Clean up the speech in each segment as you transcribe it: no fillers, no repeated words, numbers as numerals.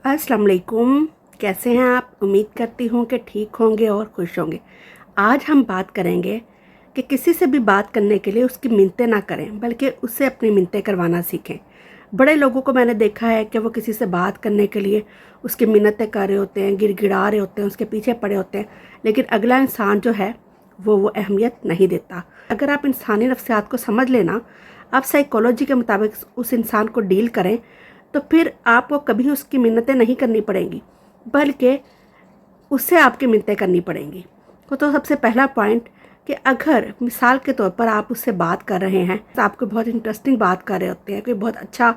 अस्सलाम वालेकुम। कैसे हैं आप? उम्मीद करती हूँ कि ठीक होंगे और खुश होंगे। आज हम बात करेंगे कि किसी से भी बात करने के लिए उसकी मिन्नतें ना करें, बल्कि उससे अपनी मिन्नतें करवाना सीखें। बड़े लोगों को मैंने देखा है कि वो किसी से बात करने के लिए उसकी मिन्नतें कर रहे होते हैं, गिड़गिड़ा रहे होते हैं, उसके पीछे पड़े होते हैं, लेकिन अगला इंसान जो है वो अहमियत नहीं देता। अगर आप इंसानी नफ्सियात को समझ लेना, आप साइकोलॉजी के मुताबिक उस इंसान को डील करें, तो फिर आपको कभी उसकी मिन्नतें नहीं करनी पड़ेंगी, बल्कि उससे आपकी मिन्नतें करनी पड़ेंगी। तो सबसे पहला पॉइंट कि अगर मिसाल के तौर पर आप उससे बात कर रहे हैं, तो आपको बहुत इंटरेस्टिंग बात कर रहे होते हैं, कोई बहुत अच्छा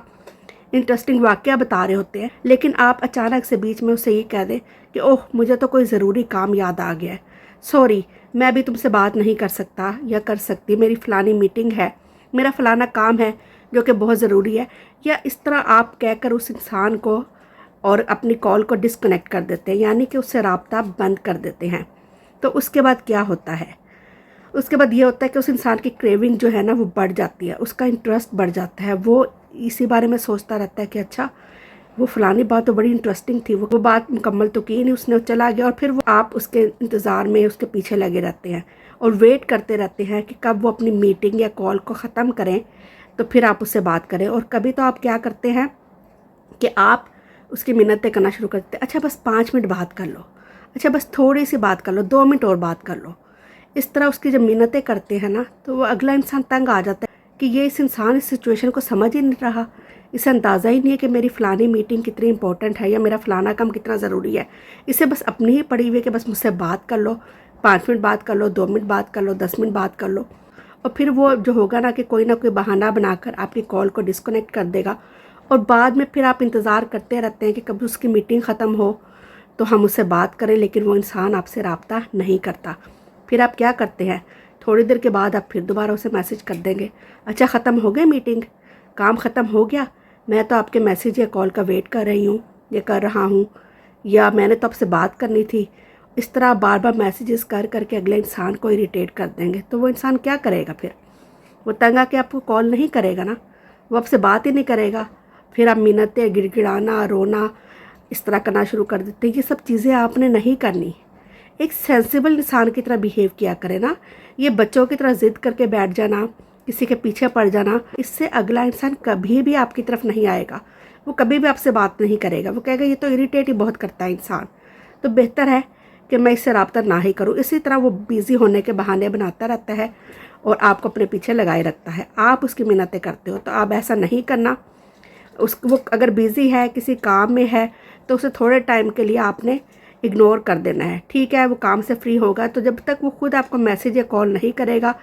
इंटरेस्टिंग वाक़या बता रहे होते हैं, लेकिन आप अचानक से बीच में उससे ये कह दें कि ओह, मुझे तो कोई ज़रूरी काम याद आ गया है, सॉरी, मैं अभी तुमसे बात नहीं कर सकता या कर सकती, मेरी फ़लानी मीटिंग है, मेरा फ़लाना काम है जो कि बहुत ज़रूरी है, या इस तरह आप कहकर उस इंसान को और अपनी कॉल को डिस्कनेक्ट कर देते हैं, यानी कि उससे राब्ता बंद कर देते हैं। तो उसके बाद क्या होता है? उसके बाद ये होता है कि उस इंसान की क्रेविंग जो है ना वो बढ़ जाती है, उसका इंटरेस्ट बढ़ जाता है, वो इसी बारे में सोचता रहता है कि अच्छा, वो फ़लानी बात तो बड़ी इंटरेस्टिंग थी, वो बात मुकम्मल तो की नहीं उसने, चला गया। और फिर वो आप उसके इंतज़ार में उसके पीछे लगे रहते हैं और वेट करते रहते हैं कि कब वो अपनी मीटिंग या कॉल को ख़त्म करें तो फिर आप उससे बात करें। और कभी तो आप क्या करते हैं कि आप उसकी मिन्नतें करना शुरू कर देते हैं, अच्छा बस 5 मिनट बात कर लो, अच्छा बस थोड़ी सी बात कर लो, 2 मिनट और बात कर लो। इस तरह उसकी जब मिन्नतें करते हैं ना, तो वो अगला इंसान तंग आ जाता है कि ये इस इंसान इस सिचुएशन को समझ ही नहीं रहा, इसे अंदाज़ा ही नहीं है कि मेरी फ़लानी मीटिंग कितनी इंपॉर्टेंट है या मेरा फ़लाना काम कितना ज़रूरी है। इसे बस अपनी ही पड़ी हुई है कि बस मुझसे बात कर लो, 5 मिनट बात कर लो, 2 मिनट बात कर लो, 10 मिनट बात कर लो। और फिर वो जो होगा ना कोई बहाना बनाकर आपकी कॉल को डिस्कनेक्ट कर देगा, और बाद में फिर आप इंतज़ार करते रहते हैं कि कभी उसकी मीटिंग ख़त्म हो तो हम उससे बात करें, लेकिन वो इंसान आपसे रब्ता नहीं करता। फिर आप क्या करते हैं? थोड़ी देर के बाद आप फिर दोबारा उसे मैसेज कर देंगे, अच्छा ख़त्म हो गई मीटिंग, काम ख़त्म हो गया, मैं तो आपके मैसेज या कॉल का वेट कर रही हूँ या कर रहा हूँ, या मैंने तो आपसे बात करनी थी। इस तरह बार बार मैसेजेस कर करके अगले इंसान को इरिटेट कर देंगे, तो वो इंसान क्या करेगा? फिर वो तंग आके आपको कॉल नहीं करेगा ना, वो आपसे बात ही नहीं करेगा। फिर आप मिन्नतें, गिड़गिड़ाना, रोना इस तरह करना शुरू कर देते हैं। ये सब चीज़ें आपने नहीं करनी। एक सेंसिबल इंसान की तरह बिहेव किया करें ना। ये बच्चों की तरह ज़िद करके बैठ जाना, किसी के पीछे पड़ जाना, इससे अगला इंसान कभी भी आपकी तरफ नहीं आएगा, वो कभी भी आपसे बात नहीं करेगा, वो कहेगा ये तो इरिटेट ही बहुत करता है इंसान, तो बेहतर है कि मैं इससे रब्ता ना ही करूँ। इसी तरह वो बिज़ी होने के बहाने बनाता रहता है और आपको अपने पीछे लगाए रखता है। आप उसकी मिन्नतें करते हो तो आप ऐसा नहीं करना। वो अगर बिज़ी है, किसी काम में है, तो उसे थोड़े टाइम के लिए आपने इग्नोर कर देना है। ठीक है, वो काम से फ्री होगा, तो जब तक वो खुद आपको मैसेज या कॉल नहीं करेगा,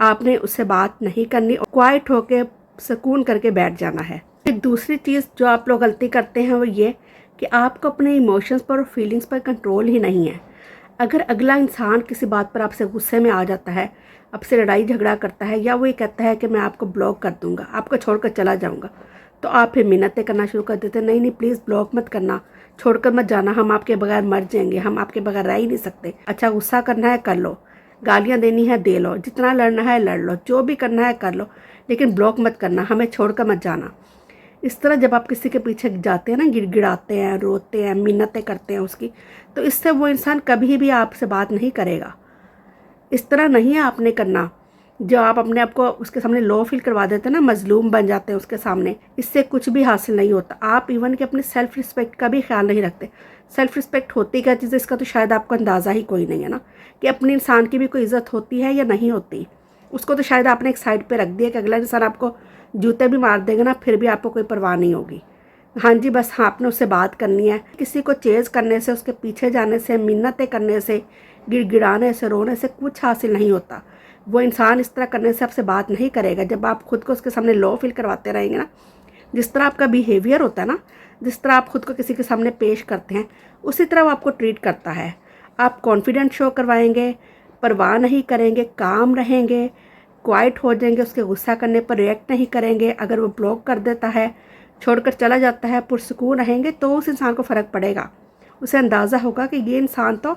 आपने उससे बात नहीं करनी और क्वाइट होकर सुकून करके बैठ जाना है। एक दूसरी चीज़ जो आप लोग गलती करते हैं वो ये कि आपको अपने इमोशंस पर और फीलिंग्स पर कंट्रोल ही नहीं है। अगर अगला इंसान किसी बात पर आपसे गुस्से में आ जाता है, आपसे लड़ाई झगड़ा करता है, या वो ये कहता है कि मैं आपको ब्लॉक कर दूंगा, आपको छोड़कर चला जाऊंगा, तो आप फिर मिन्नतें करना शुरू कर देते हैं, नहीं नहीं प्लीज़ ब्लॉक मत करना, छोड़कर मत जाना, हम आपके बगैर मर जाएंगे, हम आपके बगैर रह ही नहीं सकते। अच्छा, गुस्सा करना है कर लो, गालियाँ देनी है दे लो, जितना लड़ना है लड़ लो, जो भी करना है कर लो, लेकिन ब्लॉक मत करना, हमें छोड़कर मत जाना। इस तरह जब आप किसी के पीछे जाते हैं ना, गिड़गिड़ाते हैं, रोते हैं, मिन्नतें करते हैं उसकी, तो इससे वो इंसान कभी भी आपसे बात नहीं करेगा। इस तरह नहीं है आपने करना। जो आप अपने आप को उसके सामने लो फील करवा देते हैं ना, मजलूम बन जाते हैं उसके सामने, इससे कुछ भी हासिल नहीं होता। आप इवन कि अपने सेल्फ रिस्पेक्ट का भी ख्याल नहीं रखते। सेल्फ रिस्पेक्ट होती क्या चीज़ है, इसका तो शायद आपको अंदाज़ा ही कोई नहीं है ना, कि अपने इंसान की भी कोई इज़्ज़त होती है या नहीं होती। उसको तो शायद आपने एक साइड पर रख दिया कि अगला इंसान आपको जूते भी मार देगा ना, फिर भी आपको कोई परवाह नहीं होगी। हाँ जी, बस हाँ, आपने उससे बात करनी है। किसी को चेज़ करने से, उसके पीछे जाने से, मिन्नतें करने से, गिड़गिड़ाने से, रोने से कुछ हासिल नहीं होता। वो इंसान इस तरह करने से आपसे बात नहीं करेगा। जब आप खुद को उसके सामने लो फील करवाते रहेंगे ना, जिस तरह आपका बिहेवियर होता है ना, जिस तरह आप खुद को किसी के सामने पेश करते हैं, उसी तरह वो आपको ट्रीट करता है। आप कॉन्फिडेंट शो करवाएंगे, परवाह नहीं करेंगे, काम रहेंगे, क्वाइट हो जाएंगे, उसके गुस्सा करने पर रिएक्ट नहीं करेंगे। अगर वो ब्लॉक कर देता है, छोड़कर चला जाता है, पुरसुकून रहेंगे, तो उस इंसान को फ़र्क पड़ेगा। उसे अंदाज़ा होगा कि ये इंसान तो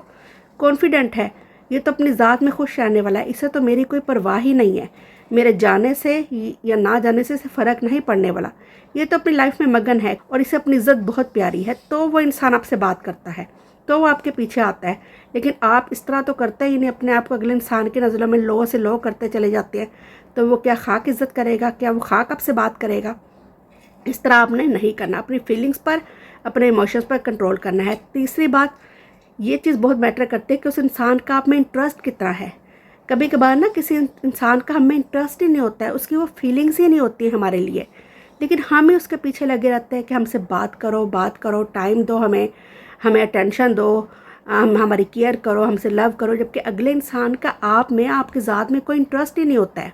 कॉन्फिडेंट है, ये तो अपनी ज़ात में खुश रहने वाला है, इसे तो मेरी कोई परवाह ही नहीं है, मेरे जाने से या ना जाने से इसे फ़र्क नहीं पड़ने वाला, ये तो अपनी लाइफ में मगन है और इसे अपनी इज़्ज़त बहुत प्यारी है, तो वो इंसान आपसे बात करता है, तो वो आपके पीछे आता है। लेकिन आप इस तरह तो करते ही नहीं, अपने आप को अगले इंसान की नज़रों में लो से लो करते चले जाते हैं, तो वो क्या खाक इज़्ज़त करेगा? क्या वो खाक आपसे बात करेगा? इस तरह आपने नहीं करना। अपनी फीलिंग्स पर, अपने इमोशंस पर कंट्रोल करना है। तीसरी बात, ये चीज़ बहुत मैटर करती है कि उस इंसान का आप में इंटरेस्ट कितना है। कभी कभार ना किसी इंसान का हमें इंटरेस्ट ही नहीं होता है, उसकी वो फीलिंग्स ही नहीं होती है हमारे लिए, लेकिन हम ही उसके पीछे लगे रहते हैं कि हमसे बात करो, टाइम दो हमें, हमें अटेंशन दो, हमारी केयर करो, हमसे लव करो, जबकि अगले इंसान का आप में, आपकी ज़ात में कोई इंटरेस्ट ही नहीं होता है।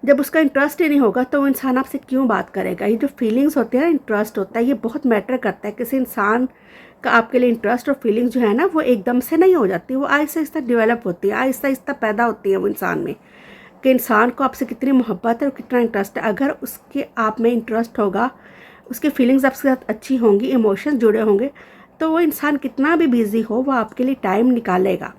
जब उसका इंटरेस्ट ही नहीं होगा तो वो इंसान आपसे क्यों बात करेगा? ये जो फीलिंग्स होती है ना, इंटरेस्ट होता है, ये बहुत मैटर करता है। किसी इंसान का आपके लिए इंटरेस्ट और फीलिंग्स जो है ना, वो एकदम से नहीं हो जाती, वो आहिस्ता आहिस्ता डेवलप होती है, आहिस्ता आहिस्ता पैदा होती है वो इंसान में, कि इंसान को आपसे कितनी मोहब्बत है और कितना इंटरेस्ट है। अगर उसके आप में इंटरेस्ट होगा, उसकी फीलिंग्स आपके साथ अच्छी होंगी, इमोशंस जुड़े होंगे, तो वो इंसान कितना भी बिजी हो वो आपके लिए टाइम निकालेगा।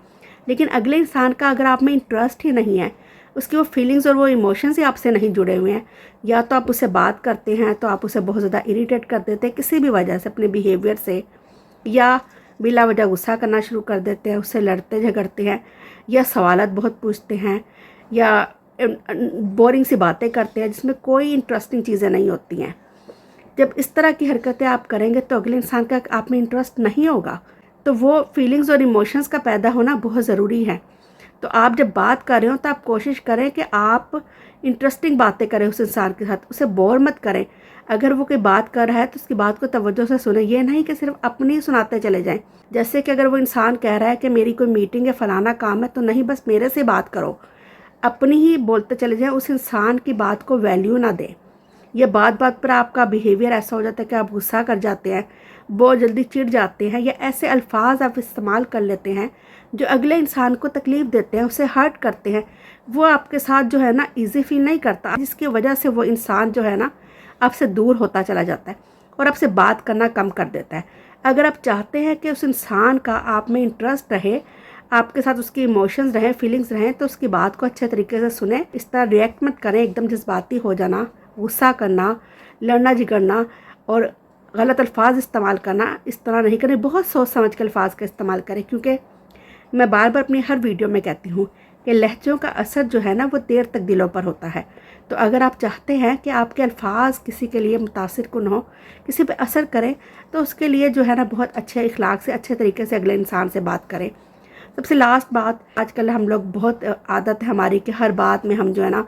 लेकिन अगले इंसान का अगर आप में इंटरेस्ट ही नहीं है, उसकी वो फीलिंग्स और वो इमोशंस ही आपसे नहीं जुड़े हुए हैं, या तो आप उससे बात करते हैं तो आप उसे बहुत ज़्यादा इरिटेट कर देते हैं किसी भी वजह से, अपने बिहेवियर से, या बिला वजह गुस्सा करना शुरू कर देते हैं, उससे लड़ते झगड़ते हैं, या सवालात बहुत पूछते हैं, या बोरिंग सी बातें करते हैं जिसमें कोई इंटरेस्टिंग चीज़ें नहीं होती हैं। जब इस तरह की हरकतें आप करेंगे तो अगले इंसान का आप में इंटरेस्ट नहीं होगा, तो वो फीलिंग्स और इमोशंस का पैदा होना बहुत ज़रूरी है। तो आप जब बात कर रहे हो तो आप कोशिश करें कि आप इंटरेस्टिंग बातें करें उस इंसान के साथ, उसे बोर मत करें। अगर वो कोई बात कर रहा है तो उसकी बात को तवज्जो से सुने, ये नहीं कि सिर्फ अपनी सुनाते चले जाएं। जैसे कि अगर वो इंसान कह रहा है कि मेरी कोई मीटिंग है, फलाना काम है, तो नहीं बस मेरे से बात करो, अपनी ही बोलते चले जाएं, उस इंसान की बात को वैल्यू ना दें। ये बात बात पर आपका बिहेवियर ऐसा हो जाता है कि आप गुस्सा कर जाते हैं, बहुत जल्दी चिढ़ जाते हैं, या ऐसे अल्फाज आप इस्तेमाल कर लेते हैं जो अगले इंसान को तकलीफ़ देते हैं, उसे हर्ट करते हैं। वो आपके साथ जो है ना ईजी फील नहीं करता, जिसकी वजह से वो इंसान जो है ना आपसे दूर होता चला जाता है और आपसे बात करना कम कर देता है। अगर आप चाहते हैं कि उस इंसान का आप में इंटरेस्ट रहे, आपके साथ उसकी इमोशंस रहें, फीलिंग्स रहें, तो उसकी बात को अच्छे तरीके से सुने। इस तरह रिएक्ट मत करें, एकदम जज्बाती हो जाना, गुस्सा करना, लड़ना झगड़ना और गलत अल्फाज इस्तेमाल करना, इस तरह नहीं करें। बहुत सोच समझ के अल्फाज का इस्तेमाल करें, क्योंकि मैं बार बार अपनी हर वीडियो में कहती हूँ कि लहजों का असर जो है ना वो देर तक दिलों पर होता है। तो अगर आप चाहते हैं कि आपके अल्फाज किसी के लिए मुतासिर कुन हो, किसी पे असर करें, तो उसके लिए जो है ना बहुत अच्छे इखलाक से, अच्छे तरीके से अगले इंसान से बात करें। सबसे लास्ट बात, आजकल हम लोग बहुत आदत है हमारी कि हर बात में हम जो है ना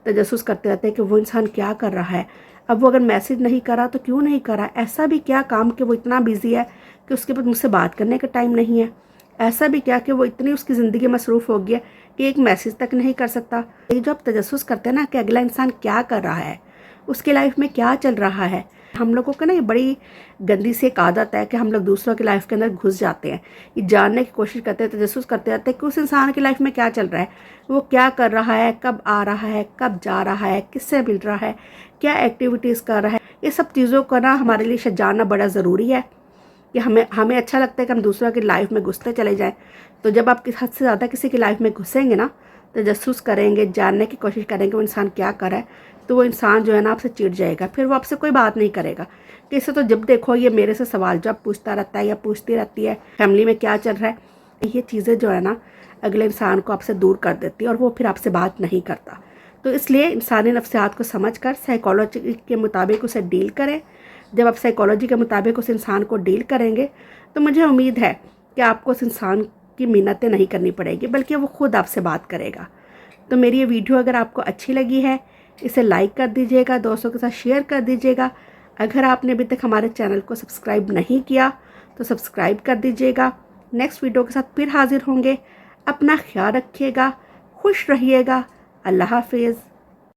तजस्सुस करते रहते हैं कि वो इंसान क्या कर रहा है। अब वो अगर मैसेज नहीं करा तो क्यों नहीं करा? ऐसा भी क्या काम कि वो इतना बिजी है कि उसके पास मुझसे बात करने का टाइम नहीं है? ऐसा भी क्या कि वो इतनी उसकी ज़िंदगी मसरूफ़ हो गई है कि एक मैसेज तक नहीं कर सकता? ये जो आप तजस्सुस करते हैं ना कि अगला इंसान क्या कर रहा है, उसके लाइफ में क्या चल रहा है, हम लोगों का ना ये बड़ी गंदी सी एक आदत है कि हम लोग दूसरों की लाइफ के अंदर घुस जाते हैं, ये जानने की कोशिश करते हैं, तजस्सुस करते रहते हैं कि उस इंसान की लाइफ में क्या चल रहा है, वो क्या कर रहा है, कब आ रहा है, कब जा रहा है, किससे मिल रहा है, क्या एक्टिविटीज़ कर रहा है। ये सब चीज़ों को ना हमारे लिए जानना बड़ा ज़रूरी है कि हमें अच्छा लगता है कि हम दूसरों की लाइफ में घुसते चले जाएं। तो जब आप हद से ज़्यादा किसी की लाइफ में घुसेंगे ना, तजस्सुस करेंगे, जानने की कोशिश करेंगे वो इंसान क्या कर रहा है, तो वो इंसान जो है ना आपसे चिढ़ जाएगा, फिर वो आपसे कोई बात नहीं करेगा। कि इससे तो जब देखो ये मेरे से सवाल जवाब पूछता रहता है या पूछती रहती है, फैमिली में क्या चल रहा है। ये चीज़ें जो है ना अगले इंसान को आपसे दूर कर देती है और वो फिर आपसे बात नहीं करता। तो इसलिए इंसानी नफ्सियात को समझ कर साइकोलॉजी के मुताबिक उसे डील करें। जब आप साइकोलॉजी के मुताबिक उस इंसान को डील करेंगे तो मुझे उम्मीद है कि आपको उस इंसान की मिन्नतें नहीं करनी पड़ेगी, बल्कि वो खुद आपसे बात करेगा। तो मेरी ये वीडियो अगर आपको अच्छी लगी है, इसे लाइक कर दीजिएगा, दोस्तों के साथ शेयर कर दीजिएगा। अगर आपने अभी तक हमारे चैनल को सब्सक्राइब नहीं किया तो सब्सक्राइब कर दीजिएगा। नेक्स्ट वीडियो के साथ फिर हाजिर होंगे। अपना ख्याल रखिएगा, खुश रहिएगा। अल्लाह हाफिज़।